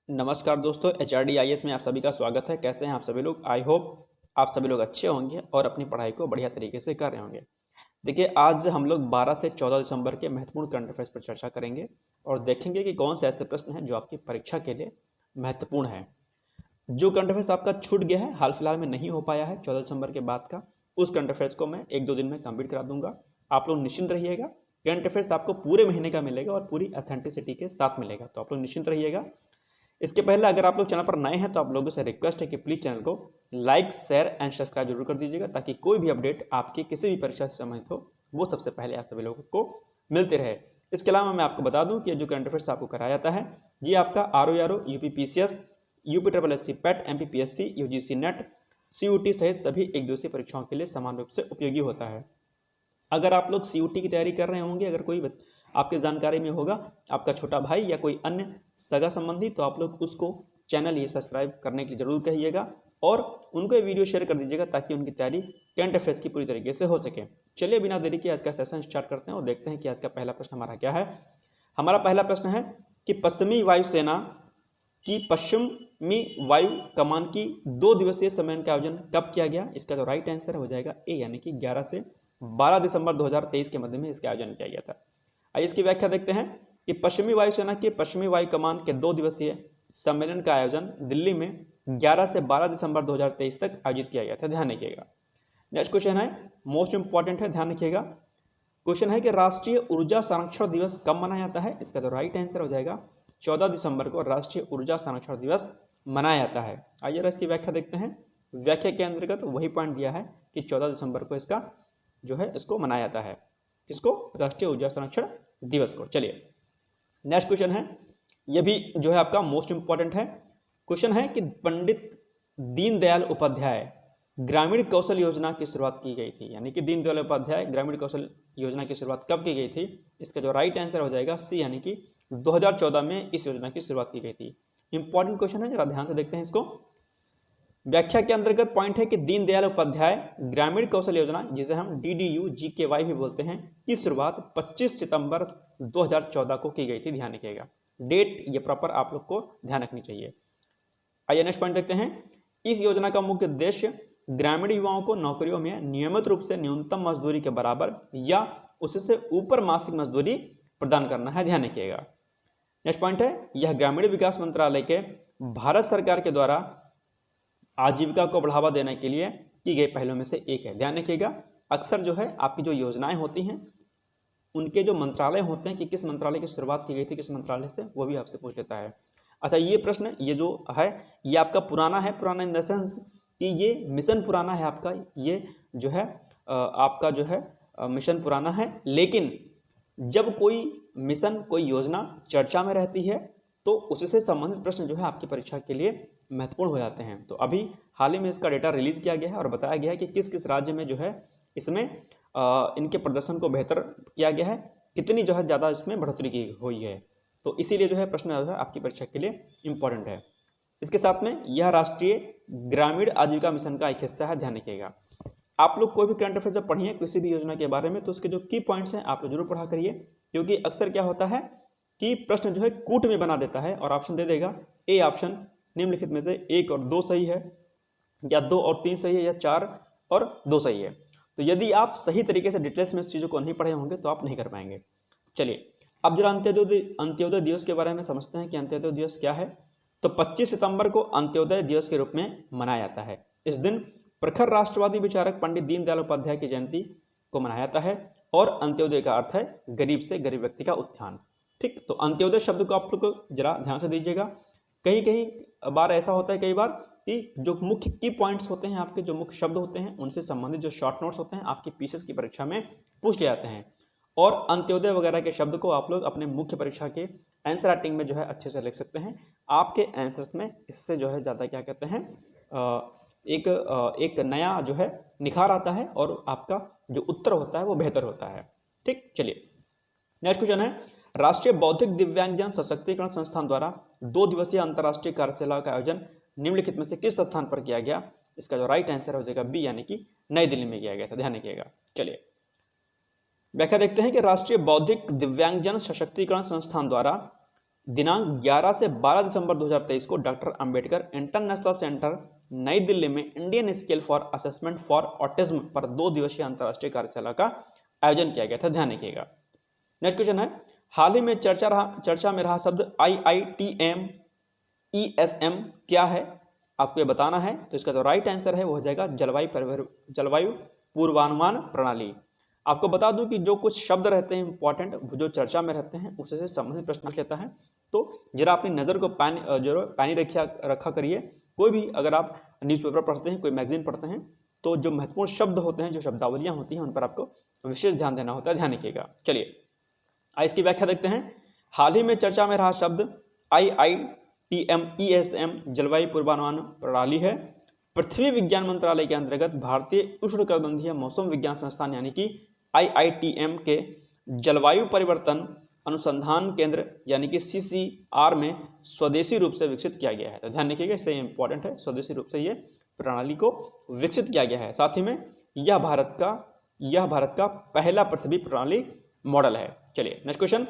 नमस्कार दोस्तों, HRD IAS में आप सभी का स्वागत है। कैसे हैं आप सभी लोग? आई होप आप सभी लोग अच्छे होंगे और अपनी पढ़ाई को बढ़िया तरीके से कर रहे होंगे। देखिए, आज हम लोग 12 से 14 दिसंबर के महत्वपूर्ण करंट अफेयर्स पर चर्चा करेंगे और देखेंगे कि कौन से ऐसे प्रश्न हैं जो आपकी परीक्षा के लिए महत्वपूर्ण है। जो करंट अफेयर्स आपका छूट गया है, हाल फिलहाल में नहीं हो पाया है 14 दिसंबर के बाद का, उस करंट अफेयर्स को मैं 1-2 दिन में कंप्लीट करा दूंगा। आप लोग निश्चिंत रहिएगा। करंट अफेयर्स आपको पूरे महीने का मिलेगा और पूरी ऑथेंटिसिटी के साथ मिलेगा, तो आप लोग निश्चिंत रहिएगा। इसके पहले अगर आप लोग चैनल पर नए हैं तो आप लोगों से रिक्वेस्ट है कि प्लीज़ चैनल को लाइक, शेयर एंड सब्सक्राइब जरूर कर दीजिएगा, ताकि कोई भी अपडेट आपकी किसी भी परीक्षा से संबंधित हो वो सबसे पहले आप सभी लोगों को मिलते रहे। इसके अलावा मैं आपको बता दूं कि जो करंट अफेयर्स आपको कराया जाता है ये आपका RO, UPPCS, UPSSC PET, MPPSC, UGC net, CUT सहित सभी एक दिवसीय परीक्षाओं के लिए समान रूप से उपयोगी होता है। अगर आप लोग CUT की तैयारी कर रहे होंगे, अगर कोई आपके जानकारी में होगा, आपका छोटा भाई या कोई अन्य सगा संबंधी, तो आप लोग उसको चैनल ये सब्सक्राइब करने के लिए जरूर कहिएगा और उनको ये वीडियो शेयर कर दीजिएगा, ताकि उनकी तैयारी करंट अफेयर्स की पूरी तरीके से हो सके। चलिए बिना देरी के आज का सेशन स्टार्ट करते हैं और देखते हैं कि आज का पहला प्रश्न हमारा क्या है। हमारा पहला प्रश्न है कि पश्चिमी वायुसेना की पश्चिमी वायु कमान की 2 दिवसीय सम्मेलन का आयोजन कब किया गया? इसका जो राइट आंसर हो जाएगा ए, यानी कि 11 से 12 दिसंबर 2023 के मध्य में इसका आयोजन किया गया था। आइए इसकी व्याख्या देखते हैं कि पश्चिमी वायुसेना के पश्चिमी वायु कमान के 2 दिवसीय सम्मेलन का आयोजन दिल्ली में 11 से 12 दिसंबर 2023 तक आयोजित किया गया था। ध्यान रखिएगा। नेक्स्ट क्वेश्चन है, मोस्ट इंपॉर्टेंट है, ध्यान रखिएगा। क्वेश्चन है कि राष्ट्रीय ऊर्जा संरक्षण दिवस कब मनाया जाता है? इसका जो राइट आंसर हो जाएगा 14 दिसंबर को राष्ट्रीय ऊर्जा संरक्षण दिवस मनाया जाता है। आइए इसकी व्याख्या देखते हैं। व्याख्या के अंतर्गत वही पॉइंट दिया है कि 14 दिसंबर को इसका जो है इसको मनाया जाता है। किसको? राष्ट्रीय ऊर्जा संरक्षण दिवस को। चलिए नेक्स्ट क्वेश्चन है, यह भी जो है आपका मोस्ट इंपॉर्टेंट है। क्वेश्चन है कि पंडित दीनदयाल उपाध्याय ग्रामीण कौशल योजना की शुरुआत की गई थी, यानी कि दीनदयाल उपाध्याय ग्रामीण कौशल योजना की शुरुआत कब की गई थी? इसका जो राइट आंसर हो जाएगा सी, यानी कि 2014 में इस योजना की शुरुआत की गई थी। इंपॉर्टेंट क्वेश्चन है, जरा ध्यान से देखते हैं इसको। व्याख्या के अंतर्गत पॉइंट है कि दीनदयाल उपाध्याय ग्रामीण कौशल योजना, जिसे हम DDU-GKY भी बोलते हैं, की शुरुआत 25 सितंबर 2014 को की गई थी। ध्यान रखिएगा, डेट ये प्रॉपर आप लोग को ध्यान रखनी चाहिए। आइए नेक्स्ट पॉइंट देखते हैं। इस योजना का मुख्य उद्देश्य ग्रामीण युवाओं को नौकरियों में नियमित रूप से न्यूनतम मजदूरी के बराबर या उससे ऊपर मासिक मजदूरी प्रदान करना है। ध्यान रखिएगा। नेक्स्ट पॉइंट है, यह ग्रामीण विकास मंत्रालय के भारत सरकार के द्वारा आजीविका को बढ़ावा देने के लिए की गई पहलों में से एक है। ध्यान रखिएगा, अक्सर जो है आपकी जो योजनाएं होती हैं उनके जो मंत्रालय होते हैं कि किस मंत्रालय की शुरुआत की गई थी, किस मंत्रालय से, वो भी आपसे पूछ लेता है। अच्छा, ये प्रश्न ये जो है ये आपका पुराना है, पुराना इन द सेंस कि ये मिशन पुराना है आपका, ये जो है आपका जो है मिशन पुराना है, लेकिन जब कोई मिशन, कोई योजना चर्चा में रहती है तो उससे संबंधित प्रश्न जो है आपकी परीक्षा के लिए महत्वपूर्ण हो जाते हैं। तो अभी हाल ही में इसका डेटा रिलीज किया गया है और बताया गया है कि किस किस राज्य में जो है इसमें इनके प्रदर्शन को बेहतर किया गया है, कितनी जो है ज़्यादा इसमें बढ़ोतरी की हुई है। तो इसीलिए जो है प्रश्न जो है आपकी परीक्षा के लिए इंपॉर्टेंट है। इसके साथ में यह राष्ट्रीय ग्रामीण आजीविका मिशन का एक हिस्सा है। ध्यान रखिएगा। आप लोग कोई भी करंट अफेयर जब पढ़िए किसी भी योजना के बारे में, तो उसके जो की पॉइंट्स हैं आप लोग जरूर पढ़ा करिए, क्योंकि अक्सर क्या होता है कि प्रश्न जो है कूट में बना देता है और ऑप्शन दे देगा ए ऑप्शन निम्नलिखित में से 1 और 2 सही है, या 2 और 3 सही है, या 4 और 2 सही है। तो यदि आप सही तरीके से डिटेल्स में इस चीज़ों को नहीं पढ़े होंगे तो आप नहीं कर पाएंगे। चलिए अब जरा अंत्योदय दिवस के बारे में समझते हैं कि अंत्योदय दिवस क्या है। तो 25 सितंबर को अंत्योदय दिवस के रूप में मनाया जाता है। इस दिन प्रखर राष्ट्रवादी विचारक पंडित दीनदयाल उपाध्याय की जयंती को मनाया जाता है और अंत्योदय का अर्थ है गरीब से गरीब व्यक्ति का उत्थान। ठीक, तो अंत्योदय शब्द को आप लोग जरा ध्यान से दीजिएगा। कहीं कहीं बार ऐसा होता है, कई बार कि जो मुख्य की पॉइंट्स होते हैं, आपके जो मुख्य शब्द होते हैं, उनसे संबंधित जो शॉर्ट नोट्स होते हैं आपकी पीसीएस की परीक्षा में पूछ ले जाते हैं, और अंत्योदय वगैरह के शब्द को आप लोग अपने मुख्य परीक्षा के आंसर राइटिंग में जो है अच्छे से लिख सकते हैं। आपके आंसर्स में इससे जो है ज़्यादा क्या कहते हैं एक नया जो है निखार आता है और आपका जो उत्तर होता है वो बेहतर होता है। ठीक, चलिए नेक्स्ट क्वेश्चन है, राष्ट्रीय बौद्धिक दिव्यांगजन सशक्तिकरण संस्थान द्वारा 2 दिवसीय अंतर्राष्ट्रीय कार्यशाला का आयोजन निम्नलिखित में से किस स्थान पर किया गया? इसका जो राइट आंसर हो जाएगा बी, यानी कि नई दिल्ली में किया गया था। ध्यान रखिएगा। चलिए व्याख्या देखते हैं कि राष्ट्रीय बौद्धिक दिव्यांगजन सशक्तिकरण संस्थान द्वारा दिनांक 11 से 12 दिसंबर 2023 को डॉक्टर अंबेडकर इंटरनेशनल सेंटर नई दिल्ली में Indian scale for assessment for autism पर 2 दिवसीय अंतर्राष्ट्रीय कार्यशाला का आयोजन किया गया था, ध्यान रखिएगा। नेक्स्ट क्वेश्चन है, हाल ही में चर्चा में रहा शब्द IITM ESM क्या है, आपको ये बताना है। तो इसका जो राइट आंसर है वो हो जाएगा जलवायु पूर्वानुमान प्रणाली। आपको बता दूं कि जो कुछ शब्द रहते हैं इंपॉर्टेंट, जो चर्चा में रहते हैं उससे संबंधित प्रश्न पूछ लेता है, तो जरा अपनी नज़र को पैनी रखा करिए। कोई भी अगर आप न्यूज़पेपर पढ़ते हैं, कोई मैगजीन पढ़ते हैं, तो जो महत्वपूर्ण शब्द होते हैं, जो शब्दावलियाँ होती हैं, उन पर आपको विशेष ध्यान देना होता है, ध्यान रखिएगा। चलिए इसकी व्याख्या देखते हैं। हाल ही में चर्चा में रहा शब्द IITM ESM जलवायु पूर्वानुमान प्रणाली है। पृथ्वी विज्ञान मंत्रालय के अंतर्गत भारतीय उष्णकटिबंधीय मौसम विज्ञान संस्थान यानी कि IITM के जलवायु परिवर्तन अनुसंधान केंद्र यानी कि CCR में स्वदेशी रूप से विकसित किया गया है। तो ध्यान रखिएगा, इसलिए इंपॉर्टेंट है, स्वदेशी रूप से ये प्रणाली को विकसित किया गया है। साथ ही में यह भारत का पहला पृथ्वी प्रणाली मॉडल है। चलिए नेक्स्ट क्वेश्चन,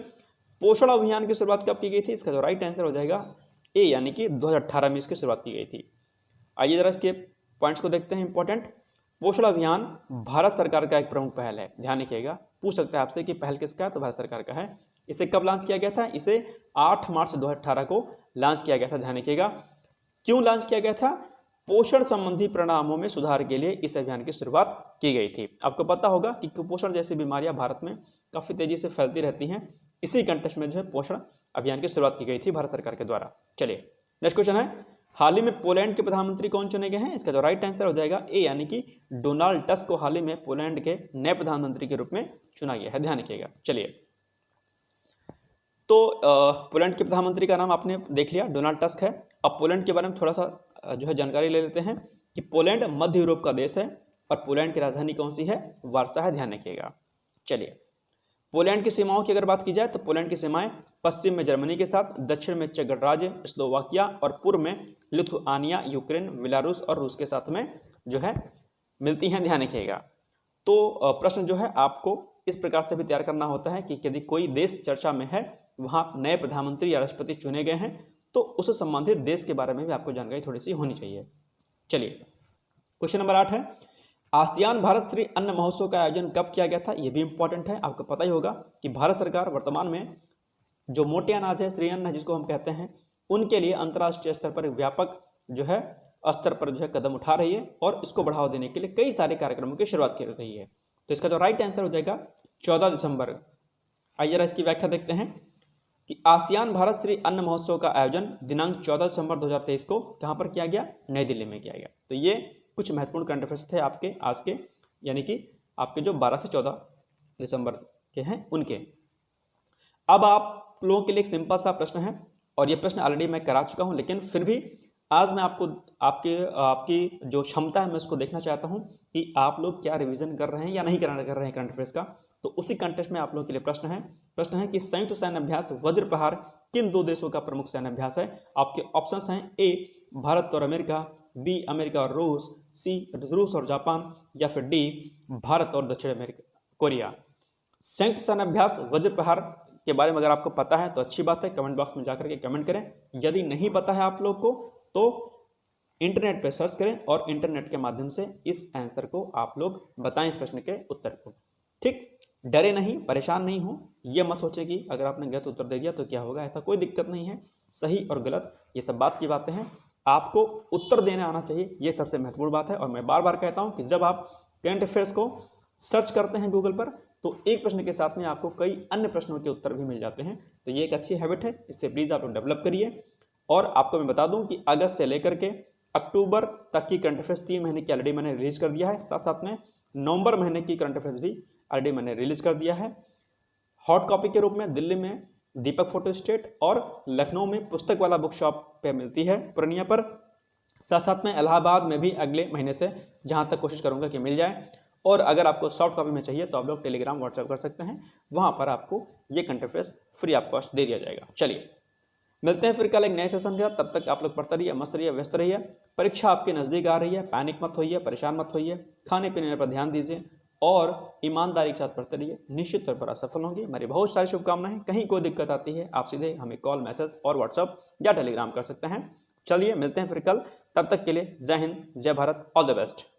पोषण अभियान की शुरुआत कब की गई थी? इसका जो राइट आंसर हो जाएगा ए, यानी कि 2018 में इसकी शुरुआत की गई थी। आइए जरा इसके पॉइंट्स को देखते हैं इंपॉर्टेंट। पोषण अभियान भारत सरकार का एक प्रमुख पहल है, ध्यान रखिएगा। पूछ सकते हैं आपसे कि पहल किसका है, तो भारत सरकार का है। इसे कब लॉन्च किया गया था? इसे 8 मार्च 2018 को लॉन्च किया गया था, ध्यान रखिएगा। क्यों लॉन्च किया गया था? पोषण संबंधी परिणामों में सुधार के लिए इस अभियान की शुरुआत की गई थी। आपको पता होगा कि कुपोषण जैसी बीमारियां भारत में काफ़ी तेजी से फैलती रहती हैं। इसी कंटेक्स्ट में जो है पोषण अभियान की शुरुआत की गई थी भारत सरकार के द्वारा। चलिए नेक्स्ट क्वेश्चन है, हाल ही में पोलैंड के प्रधानमंत्री कौन चुने गए हैं? इसका जो राइट आंसर हो जाएगा ए, यानी कि डोनाल्ड टस्क को हाल ही में पोलैंड के नए प्रधानमंत्री के रूप में चुना गया है, ध्यान रखिएगा। चलिए तो पोलैंड के प्रधानमंत्री का नाम आपने देख लिया, डोनाल्ड टस्क है। अब पोलैंड के बारे में थोड़ा सा जो है जानकारी ले लेते हैं कि पोलैंड मध्य यूरोप का देश है और पोलैंड की राजधानी कौन सी है? वार्सा है, ध्यान रखिएगा। चलिए पोलैंड की सीमाओं की अगर बात की जाए तो पोलैंड की सीमाएं पश्चिम में जर्मनी के साथ, दक्षिण में चेक गणराज्य, स्लोवाकिया और पूर्व में लिथुआनिया, यूक्रेन, बेलारूस और रूस के साथ में जो है मिलती हैं, ध्यान रखिएगा। तो प्रश्न जो है आपको इस प्रकार से भी तैयार करना होता है कि यदि कोई देश चर्चा में है, वहाँ नए प्रधानमंत्री या राष्ट्रपति चुने गए हैं, तो उससे संबंधित देश के बारे में भी आपको जानकारी थोड़ी सी होनी चाहिए। चलिए क्वेश्चन नंबर 8 है, आसियान भारत श्री अन्न महोत्सव का आयोजन कब किया गया था? यह भी इंपॉर्टेंट है। आपको पता ही होगा कि भारत सरकार वर्तमान में जो मोटे अनाज है, श्री अन्न है जिसको हम कहते हैं, उनके लिए अंतर्राष्ट्रीय स्तर पर व्यापक जो है स्तर पर जो है कदम उठा रही है और इसको बढ़ावा देने के लिए कई सारे कार्यक्रमों की शुरुआत कर रही है। तो इसका जो राइट आंसर हो जाएगा 14 दिसंबर। आइए जरा इसकी व्याख्या देखते हैं कि आसियान भारत श्री अन्न महोत्सव का आयोजन दिनांक 14 दिसंबर 2023 को कहाँ पर किया गया? नई दिल्ली में किया गया। तो ये कुछ महत्वपूर्ण करंट अफेयर्स थे आपके आज के, यानी कि आपके जो 12 से 14 दिसंबर के हैं उनके। अब आप लोगों के लिए एक सिंपल सा प्रश्न है और ये प्रश्न ऑलरेडी मैं करा चुका हूँ, लेकिन फिर भी आज मैं आपको आपकी जो क्षमता है मैं उसको देखना चाहता हूँ कि आप लोग क्या रिवीजन कर रहे हैं या नहीं कर रहे हैं करंट अफेयर्स का। तो उसी कंटेक्स्ट में आप लोगों के लिए प्रश्न है कि संयुक्त सैन्य अभ्यास वज्र प्रहार किन 2 देशों का प्रमुख सैन्य अभ्यास है? आपके ऑप्शंस हैं ए भारत और अमेरिका, बी अमेरिका और रूस, सी रूस और जापान, या फिर डी भारत और दक्षिण कोरिया। संयुक्त सैन्य अभ्यास वज्र प्रहार के बारे में अगर आपको पता है तो अच्छी बात है, कमेंट बॉक्स में जाकर के कमेंट करें। यदि नहीं पता है आप लोग को तो इंटरनेट पे सर्च करें और इंटरनेट के माध्यम से इस आंसर को आप लोग बताएं, इस प्रश्न के उत्तर को। ठीक, डरे नहीं, परेशान नहीं हो, ये मत सोचे कि अगर आपने गलत उत्तर दे दिया तो क्या होगा, ऐसा कोई दिक्कत नहीं है। सही और गलत ये सब बात की बातें हैं, आपको उत्तर देने आना चाहिए, ये सबसे महत्वपूर्ण बात है। और मैं बार बार कहता हूँ कि जब आप करंट अफेयर्स को सर्च करते हैं गूगल पर तो एक प्रश्न के साथ में आपको कई अन्य प्रश्नों के उत्तर भी मिल जाते हैं। तो ये एक अच्छी हैबिट है, इससे प्लीज़ आप लोग डेवलप करिए। और आपको मैं बता दूं कि अगस्त से लेकर के अक्टूबर तक की करंट अफेयर्स 3 महीने की ऑलरेडी मैंने रिलीज कर दिया है। साथ साथ में नवंबर महीने की करंट अफेयर्स भी ऑलरेडी मैंने रिलीज कर दिया है हॉट कॉपी के रूप में। दिल्ली में दीपक फोटो स्टेट और लखनऊ में पुस्तक वाला बुक शॉप पे मिलती है पूर्णिया पर। साथ साथ में इलाहाबाद में भी अगले महीने से जहाँ तक कोशिश करूँगा कि मिल जाए। और अगर आपको सॉफ्ट कॉपी में चाहिए तो आप लोग टेलीग्राम व्हाट्सएप कर सकते हैं, वहाँ पर आपको ये current affairs free of cost दे दिया जाएगा। चलिए मिलते हैं फिर कल एक नए सेशन के साथ। तब तक आप लोग पढ़ते रहिए, मस्त रहिए, व्यस्त रहिए। परीक्षा आपके नज़दीक आ रही है, पैनिक मत होइए, परेशान मत होइए, खाने पीने पर ध्यान दीजिए और ईमानदारी के साथ पढ़ते रहिए, निश्चित तौर पर आप सफल होंगे। मेरी बहुत सारी शुभकामनाएं। कहीं कोई दिक्कत आती है आप सीधे हमें कॉल, मैसेज और व्हाट्सअप या टेलीग्राम कर सकते हैं। चलिए मिलते हैं फिर कल, तब तक के लिए जय हिंद, जय भारत, ऑल द बेस्ट।